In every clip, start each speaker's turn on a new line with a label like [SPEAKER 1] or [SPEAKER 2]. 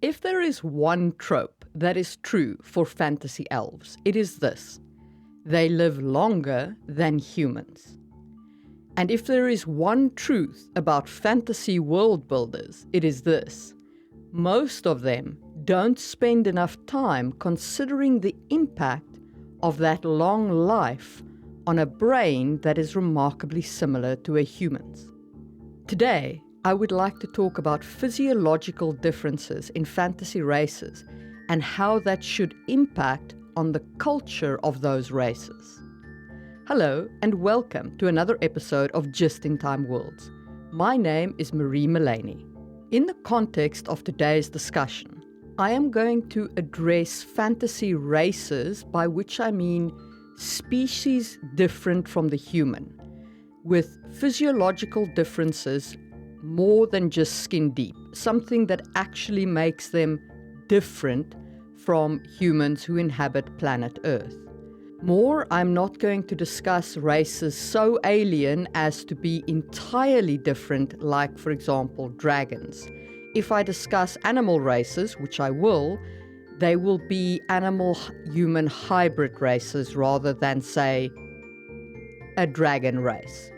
[SPEAKER 1] If there is one trope that is true for fantasy elves, it is this: they live longer than humans. And if there is one truth about fantasy world builders, it is this: most of them don't spend enough time considering the impact of that long life on a brain that is remarkably similar to a human's. Today, I would like to talk about physiological differences in fantasy races and how that should impact on the culture of those races. Hello and welcome to another episode of Just in Time Worlds. My name is Marie Mullaney. In the context of today's discussion, I am going to address fantasy races, by which I mean species different from the human, with physiological differences more than just skin deep, something that actually makes them different from humans who inhabit planet Earth. More, I'm not going to discuss races so alien as to be entirely different, like, for example, dragons. If I discuss animal races, which I will, they will be animal-human hybrid races rather than, say, a dragon race.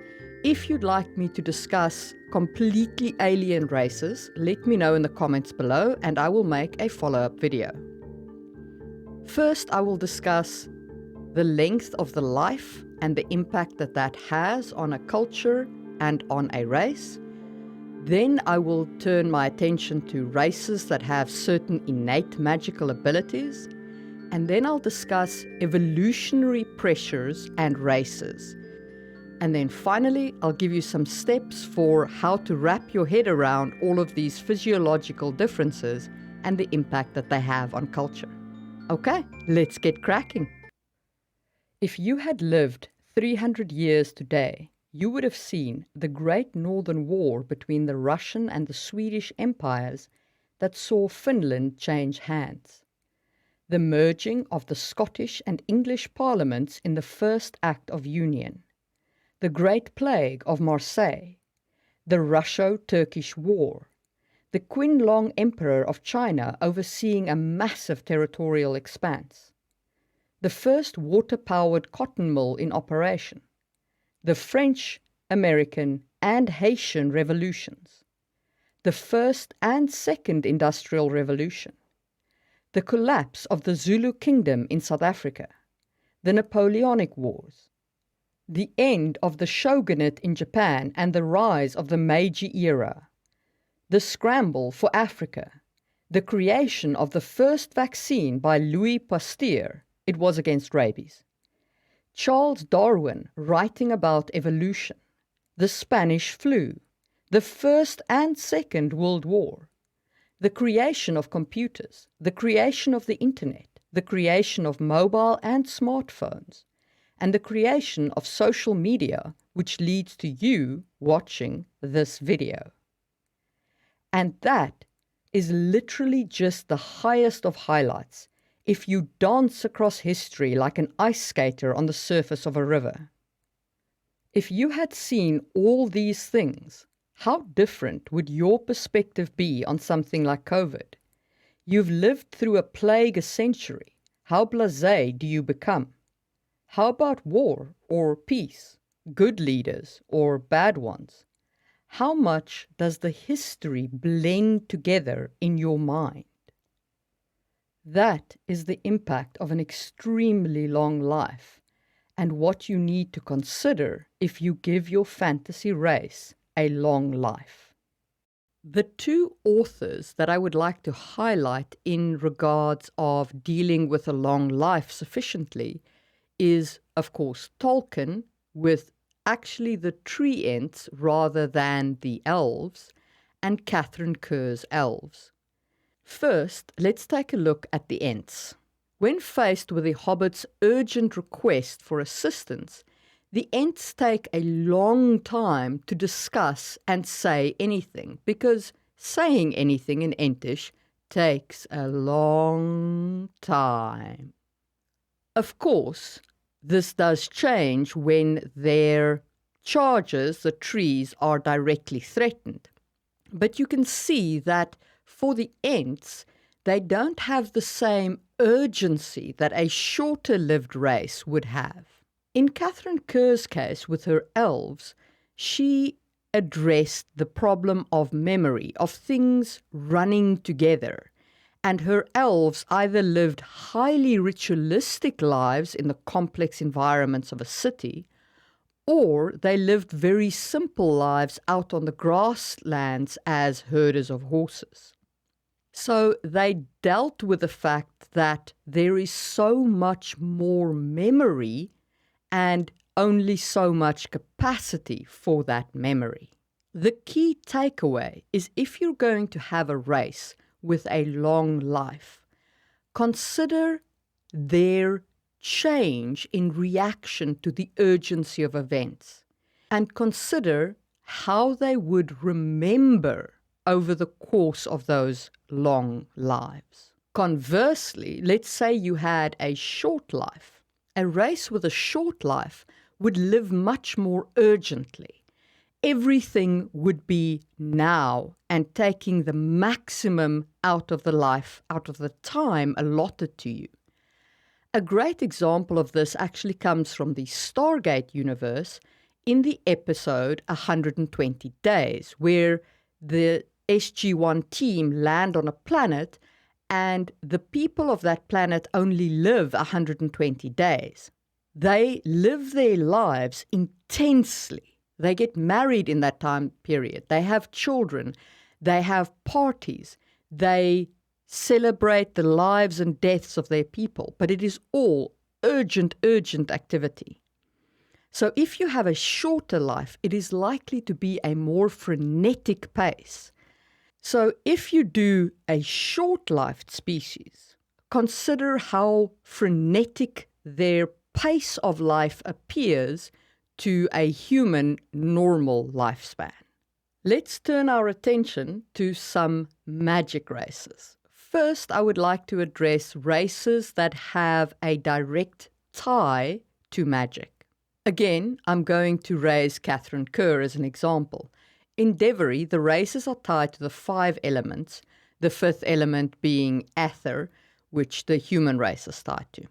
[SPEAKER 1] If you'd like me to discuss completely alien races, let me know in the comments below and I will make a follow-up video. First, I will discuss the length of the life and the impact that that has on a culture and on a race. Then I will turn my attention to races that have certain innate magical abilities. And then I'll discuss evolutionary pressures and races. And then finally, I'll give you some steps for how to wrap your head around all of these physiological differences and the impact that they have on culture. Okay, let's get cracking. If you had lived 300 years today, you would have seen the Great Northern War between the Russian and the Swedish empires that saw Finland change hands, the merging of the Scottish and English parliaments in the First Act of Union, the Great Plague of Marseille, the Russo-Turkish War, the Qianlong Emperor of China overseeing a massive territorial expanse, the first water-powered cotton mill in operation, the French, American, and Haitian revolutions, the First and Second Industrial Revolution, the collapse of the Zulu Kingdom in South Africa, the Napoleonic Wars, the end of the shogunate in Japan and the rise of the Meiji era, the scramble for Africa, the creation of the first vaccine by Louis Pasteur, it was against rabies, Charles Darwin writing about evolution, the Spanish flu, the First and Second World War, the creation of computers, the creation of the internet, the creation of mobile and smartphones, and the creation of social media, which leads to you watching this video. And that is literally just the highest of highlights if you dance across history like an ice skater on the surface of a river. If you had seen all these things, how different would your perspective be on something like COVID? You've lived through a plague a century. How blasé do you become? How about war or peace, good leaders or bad ones? How much does the history blend together in your mind? That is the impact of an extremely long life, and what you need to consider if you give your fantasy race a long life. The two authors that I would like to highlight in regards of dealing with a long life sufficiently is, of course, Tolkien, with actually the tree ents rather than the elves, and Catherine Kerr's elves. First, let's take a look at the ents. When faced with the hobbit's urgent request for assistance, the ents take a long time to discuss and say anything, because saying anything in Entish takes a long time. Of course, this does change when their charges, the trees, are directly threatened. But you can see that for the Ents, they don't have the same urgency that a shorter-lived race would have. In Catherine Kerr's case with her elves, she addressed the problem of memory, of things running together. And her elves either lived highly ritualistic lives in the complex environments of a city, or they lived very simple lives out on the grasslands as herders of horses. So they dealt with the fact that there is so much more memory and only so much capacity for that memory. The key takeaway is if you're going to have a race with a long life, consider their change in reaction to the urgency of events, and consider how they would remember over the course of those long lives. Conversely, let's say you had a short life. A race with a short life would live much more urgently. Everything would be now and taking the maximum out of the life, out of the time allotted to you. A great example of this actually comes from the Stargate universe in the episode 120 Days, where the SG-1 team land on a planet and the people of that planet only live 120 days. They live their lives intensely. They get married in that time period. They have children. They have parties. They celebrate the lives and deaths of their people. But it is all urgent activity. So if you have a shorter life, it is likely to be a more frenetic pace. So if you do a short-lived species, consider how frenetic their pace of life appears to a human normal lifespan. Let's turn our attention to some magic races. First, I would like to address races that have a direct tie to magic. Again, I'm going to raise Catherine Kerr as an example. In Devery, the races are tied to the 5 elements, the 5th element being Aether, which the human race is tied to.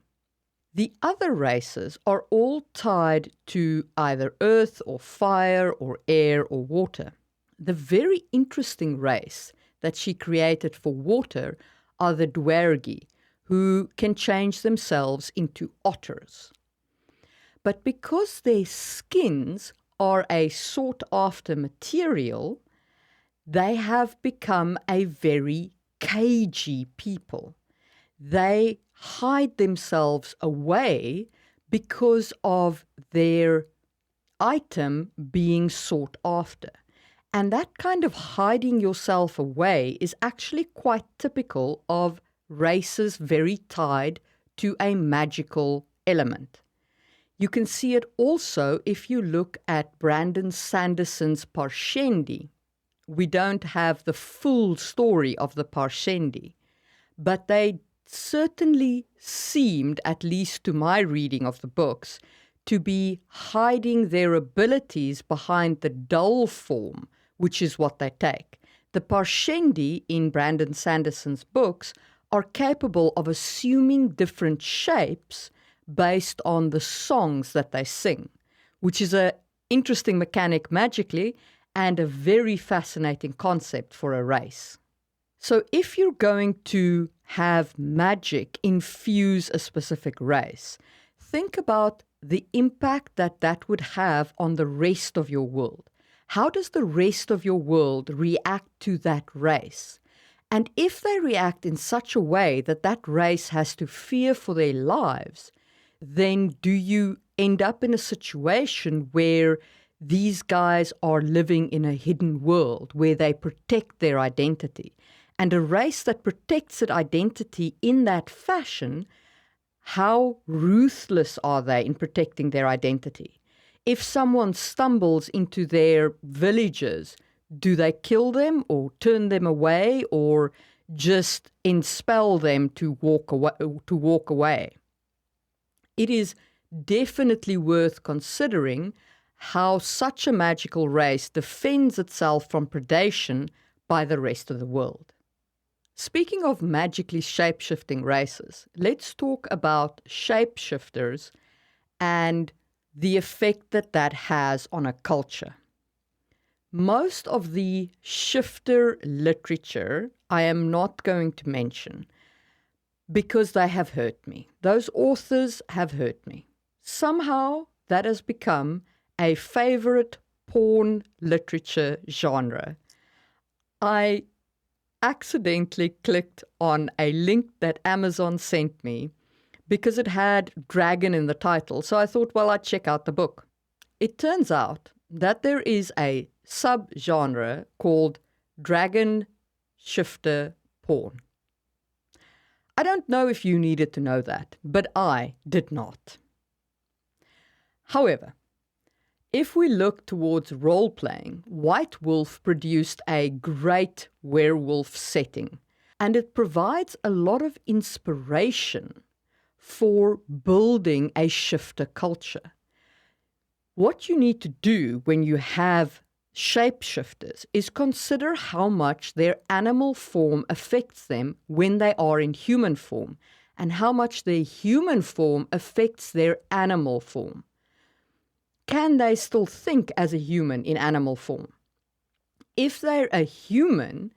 [SPEAKER 1] The other races are all tied to either earth or fire or air or water. The very interesting race that she created for water are the Dwergi, who can change themselves into otters. But because their skins are a sought-after material, they have become a very cagey people. They hide themselves away because of their item being sought after. And that kind of hiding yourself away is actually quite typical of races very tied to a magical element. You can see it also if you look at Brandon Sanderson's Parshendi. We don't have the full story of the Parshendi, but they certainly seemed, at least to my reading of the books, to be hiding their abilities behind the dull form, which is what they take. The Parshendi in Brandon Sanderson's books are capable of assuming different shapes based on the songs that they sing, which is an interesting mechanic magically and a very fascinating concept for a race. So if you're going to have magic infuse a specific race, think about the impact that that would have on the rest of your world. How does the rest of your world react to that race? And if they react in such a way that that race has to fear for their lives, then do you end up in a situation where these guys are living in a hidden world where they protect their identity? And a race that protects its identity in that fashion, how ruthless are they in protecting their identity? If someone stumbles into their villages, do they kill them or turn them away or just expel them to walk away? It is definitely worth considering how such a magical race defends itself from predation by the rest of the world. Speaking of magically shape-shifting races, let's talk about shapeshifters and the effect that that has on a culture. Most of the shifter literature I am not going to mention because they have hurt me. Those authors have hurt me. Somehow that has become a favorite porn literature genre. I accidentally clicked on a link that Amazon sent me because it had dragon in the title. So I thought, well, I'd check out the book. It turns out that there is a subgenre called dragon shifter porn. I don't know if you needed to know that, but I did not. However, if we look towards role-playing, White Wolf produced a great werewolf setting, and it provides a lot of inspiration for building a shifter culture. What you need to do when you have shapeshifters is consider how much their animal form affects them when they are in human form, and how much their human form affects their animal form. Can they still think as a human in animal form? If they're a human,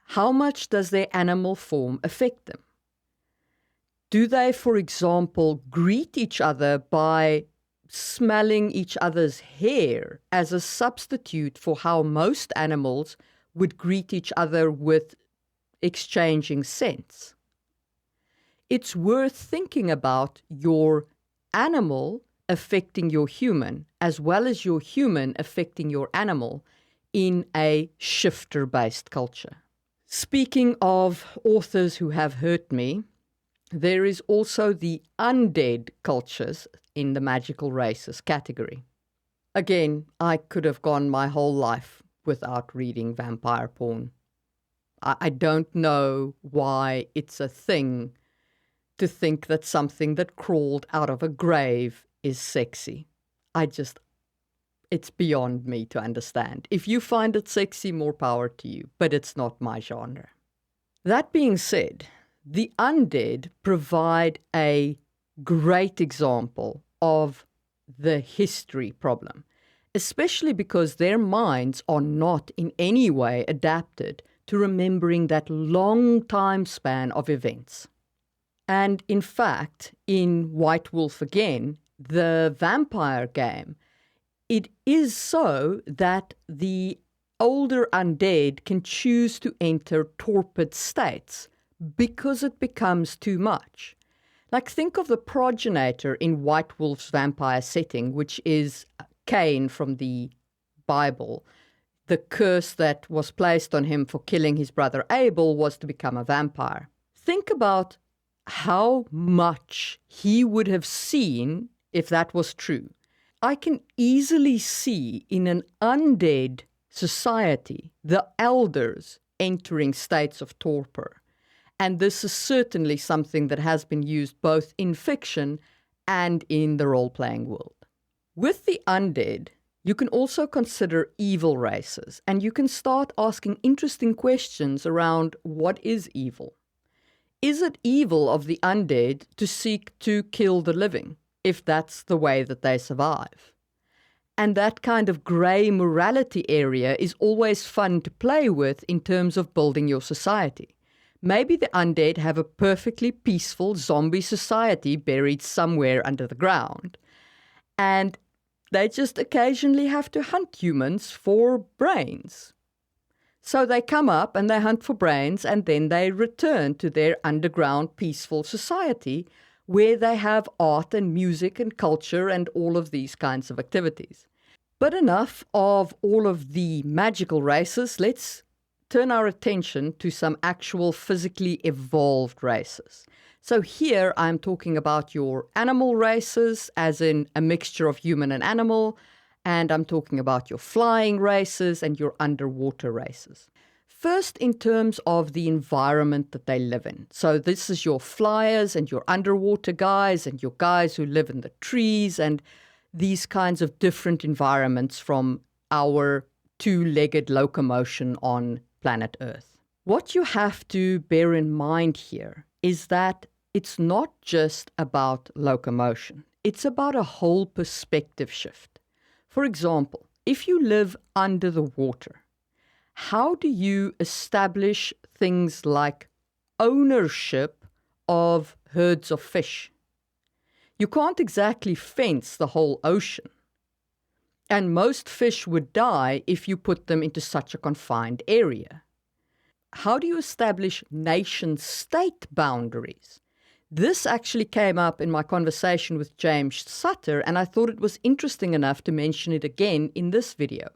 [SPEAKER 1] how much does their animal form affect them? Do they, for example, greet each other by smelling each other's hair as a substitute for how most animals would greet each other with exchanging scents? It's worth thinking about your animal affecting your human, as well as your human affecting your animal in a shifter-based culture. Speaking of authors who have hurt me, there is also the undead cultures in the magical races category. Again, I could have gone my whole life without reading vampire porn. I don't know why it's a thing to think that something that crawled out of a grave is sexy. It's beyond me to understand. If you find it sexy, more power to you, but it's not my genre. That being said, the undead provide a great example of the history problem, especially because their minds are not in any way adapted to remembering that long time span of events. And in fact, in White Wolf again, the vampire game, it is so that the older undead can choose to enter torpid states because it becomes too much. Like, think of the progenitor in White Wolf's vampire setting, which is Cain from the Bible. The curse that was placed on him for killing his brother Abel was to become a vampire. Think about how much he would have seen if that was true. I can easily see in an undead society the elders entering states of torpor. And this is certainly something that has been used both in fiction and in the role-playing world. With the undead, you can also consider evil races, and you can start asking interesting questions around what is evil. Is it evil of the undead to seek to kill the living, if that's the way that they survive? And that kind of grey morality area is always fun to play with in terms of building your society. Maybe the undead have a perfectly peaceful zombie society buried somewhere under the ground, and they just occasionally have to hunt humans for brains. So they come up and they hunt for brains, and then they return to their underground peaceful society where they have art and music and culture and all of these kinds of activities. But enough of all of the magical races. Let's turn our attention to some actual physically evolved races. So here I'm talking about your animal races, as in a mixture of human and animal, and I'm talking about your flying races and your underwater races. First, in terms of the environment that they live in. So this is your flyers and your underwater guys and your guys who live in the trees and these kinds of different environments from our two-legged locomotion on planet Earth. What you have to bear in mind here is that it's not just about locomotion. It's about a whole perspective shift. For example, if you live under the water, how do you establish things like ownership of herds of fish? You can't exactly fence the whole ocean. And most fish would die if you put them into such a confined area. How do you establish nation-state boundaries? This actually came up in my conversation with James Sutter, and I thought it was interesting enough to mention it again in this video.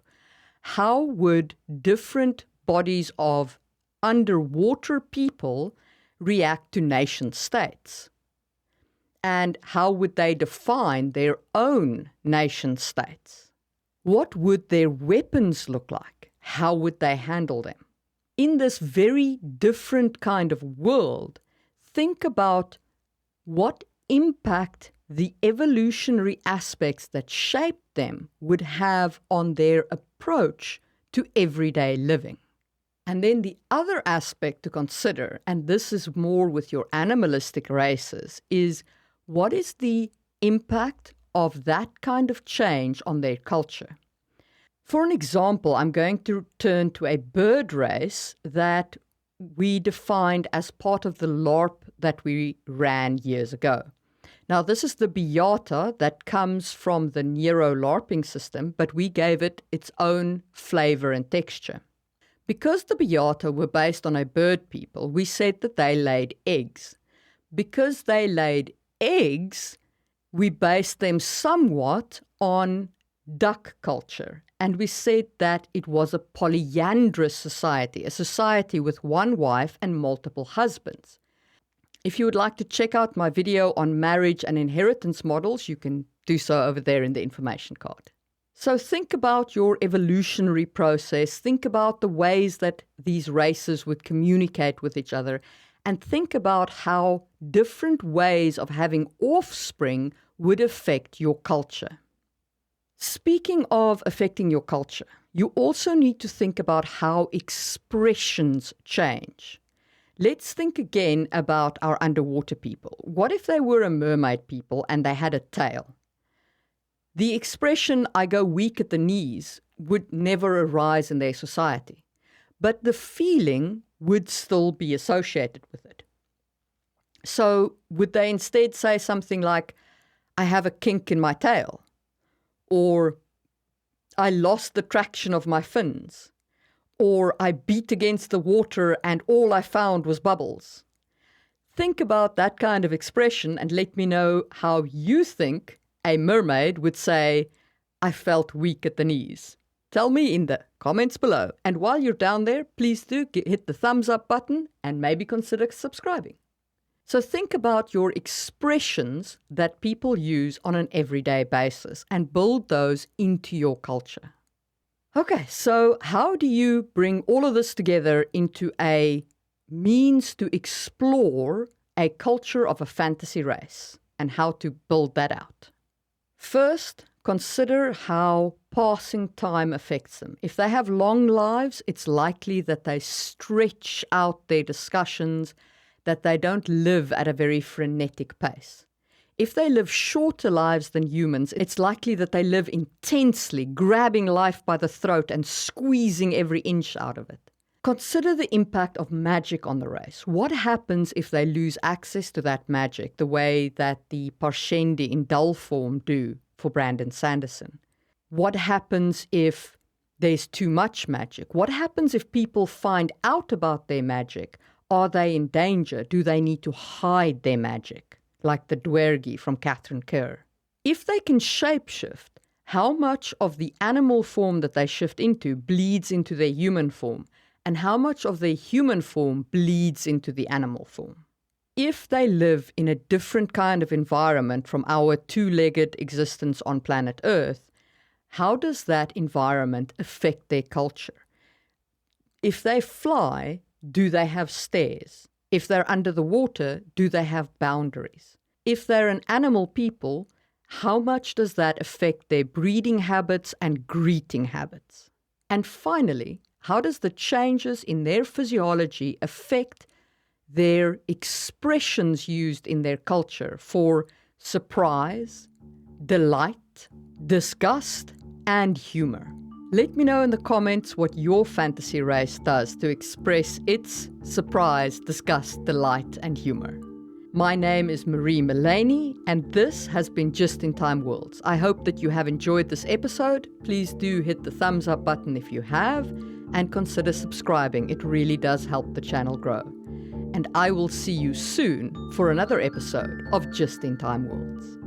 [SPEAKER 1] How would different bodies of underwater people react to nation-states? And how would they define their own nation-states? What would their weapons look like? How would they handle them? In this very different kind of world, think about what impact the evolutionary aspects that shaped them would have on their approach to everyday living. And then the other aspect to consider, and this is more with your animalistic races, is what is the impact of that kind of change on their culture? For an example, I'm going to turn to a bird race that we defined as part of the LARP that we ran years ago. Now, this is the Beata that comes from the Nero LARPing system, but we gave it its own flavor and texture. Because the Beata were based on a bird people, we said that they laid eggs. Because they laid eggs, we based them somewhat on duck culture. And we said that it was a polyandrous society, a society with one wife and multiple husbands. If you would like to check out my video on marriage and inheritance models, you can do so over there in the information card. So think about your evolutionary process, think about the ways that these races would communicate with each other, and think about how different ways of having offspring would affect your culture. Speaking of affecting your culture, you also need to think about how expressions change. Let's think again about our underwater people. What if they were a mermaid people and they had a tail? The expression, "I go weak at the knees," would never arise in their society, but the feeling would still be associated with it. So would they instead say something like, "I have a kink in my tail," or "I lost the traction of my fins," or "I beat against the water and all I found was bubbles"? Think about that kind of expression and let me know how you think a mermaid would say, "I felt weak at the knees." Tell me in the comments below. And while you're down there, please do hit the thumbs up button and maybe consider subscribing. So think about your expressions that people use on an everyday basis and build those into your culture. Okay, so how do you bring all of this together into a means to explore a culture of a fantasy race and how to build that out? First, consider how passing time affects them. If they have long lives, it's likely that they stretch out their discussions, that they don't live at a very frenetic pace. If they live shorter lives than humans, it's likely that they live intensely, grabbing life by the throat and squeezing every inch out of it. Consider the impact of magic on the race. What happens if they lose access to that magic, the way that the Parshendi in dull form do for Brandon Sanderson? What happens if there's too much magic? What happens if people find out about their magic? Are they in danger? Do they need to hide their magic? Like the Dwergi from Catherine Kerr. If they can shapeshift, how much of the animal form that they shift into bleeds into their human form? And how much of their human form bleeds into the animal form? If they live in a different kind of environment from our two-legged existence on planet Earth, how does that environment affect their culture? If they fly, do they have stairs? If they're under the water, do they have boundaries? If they're an animal people, how much does that affect their breeding habits and greeting habits? And finally, How does the changes in their physiology affect their expressions used in their culture for surprise, delight, disgust, and humor? Let me know in the comments what your fantasy race does to express its surprise, disgust, delight, and humor. My name is Marie Mullaney, and this has been Just in Time Worlds. I hope that you have enjoyed this episode. Please do hit the thumbs up button if you have, and consider subscribing. It really does help the channel grow. And I will see you soon for another episode of Just in Time Worlds.